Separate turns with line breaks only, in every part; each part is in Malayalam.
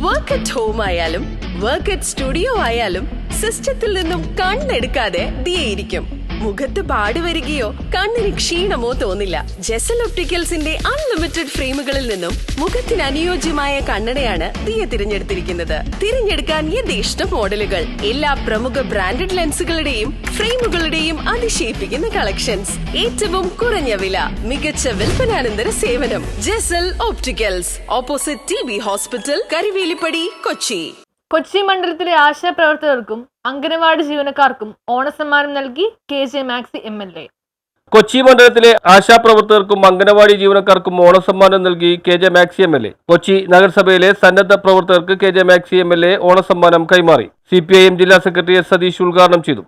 വർക്ക് അറ്റ് ഹോം ആയാലും വർക്ക് അറ്റ് സ്റ്റുഡിയോ ആയാലും സിസ്റ്റത്തിൽ നിന്നും കണ്ണെടുക്കാതെ ദിയയിരിക്കും. മുഖത്ത് പാട് വരികയോ കണ്ണിന് ക്ഷീണമോ തോന്നില്ല. ജെസൽ ഒപ്റ്റിക്കൽസിന്റെ അൺലിമിറ്റഡ് ഫ്രെയിമുകളിൽ നിന്നും മുഖത്തിന് അനുയോജ്യമായ കണ്ണടയാണ് ദിയ തിരഞ്ഞെടുത്തിരിക്കുന്നത്. തിരഞ്ഞെടുക്കാൻ യഥേഷ്ട മോഡലുകൾ, എല്ലാ പ്രമുഖ ബ്രാൻഡഡ് ലെൻസുകളുടെയും ഫ്രെയിമുകളുടെയും അതിശയിപ്പിക്കുന്ന കളക്ഷൻസ്, ഏറ്റവും കുറഞ്ഞ വില, മികച്ച വിൽപ്പനാനന്തര സേവനം. Jesal opticals, opposite TB hospital, Karivelippady, Kochi.
Kochi മണ്ഡലത്തിലെ ആശാപ്രവർത്തകർക്കും അംഗനവാടി ജീവനക്കാർക്കും ഓണസമ്മാനം നൽകി KJ മാക്സി MLA.
കൊച്ചി മണ്ഡലത്തിലെ ആശാപ്രവർത്തകർക്കും അംഗനവാടി ജീവനക്കാർക്കും ഓണസമ്മാനം നൽകി KJ മാക്സി MLA. കൊച്ചി നഗരസഭയിലെ സന്നദ്ധ പ്രവർത്തകർക്ക് KJ മാക്സി MLA ഓണസമ്മാനം കൈമാറി. CPIM ജില്ലാ സെക്രട്ടറി S. സതീഷ് ഉദ്ഘാടനം ചെയ്തു.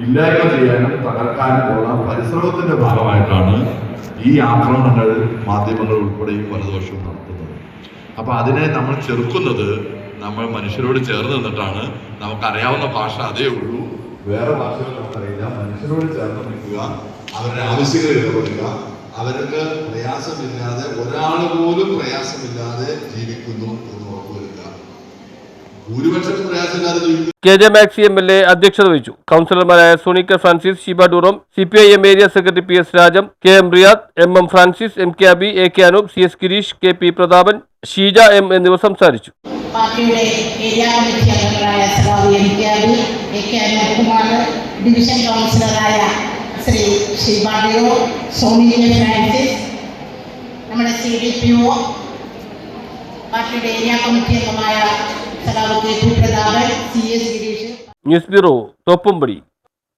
ഇല്ലായ്മ ചെയ്യാനും തകർക്കാനുമുള്ള പരിശ്രമത്തിന്റെ ഭാഗമായിട്ടാണ് ഈ ആക്രമണങ്ങൾ മാധ്യമങ്ങൾ ഉൾപ്പെടെയും വലതുപക്ഷവും നടത്തുന്നത്. അപ്പോൾ അതിനെ നമ്മൾ ചെറുക്കുന്നത് നമ്മൾ മനുഷ്യരോട് ചേർന്ന് നിന്നിട്ടാണ്. നമുക്കറിയാവുന്ന ഭാഷ അതേ ഉള്ളൂ, വേറെ ഭാഷകൾ നമുക്കറിയില്ല. മനുഷ്യരോട് ചേർന്ന് നിൽക്കുക, അവരുടെ ആവശ്യങ്ങൾ ഇടപെടുക, അവർക്ക് പ്രയാസമില്ലാതെ, ഒരാൾ പോലും പ്രയാസമില്ലാതെ ജീവിക്കുന്നു എന്ന് ഉറപ്പുവരുത്തുക. ഭൂരിപക്ഷം പ്രയാസമില്ലാതെ ജീവിക്കുന്നു.
KJ മാക്സി MLA അധ്യക്ഷത വഹിച്ചു. കൗൺസിലർമാരായ സോണിക്ക ഫ്രാൻസിസ്, ഷീബ ഡൂറോം, CPIM area secretary PS Rajam, KM Riyad, MM Francis, MK Abi, AK Anoop, CS Girish, KP Prathapan, Sheeja M എന്നിവർ സംസാരിച്ചു.
പാർട്ടിയുടെ ഏരിയ കമ്മിറ്റി അംഗങ്ങളായ MK Abi, AK Anoop, division കൗൺസിലറായ ശ്രീ ഷീബ ഡൂറോം, സോണിക്ക ഫ്രാൻസിസ്, നമ്മുടെ CDPO, പാർട്ടിയുടെ ഏരിയ കമ്മിറ്റി അംഗമായ KP Prathapan, CS Girish.
News bureau, Thoppumpady.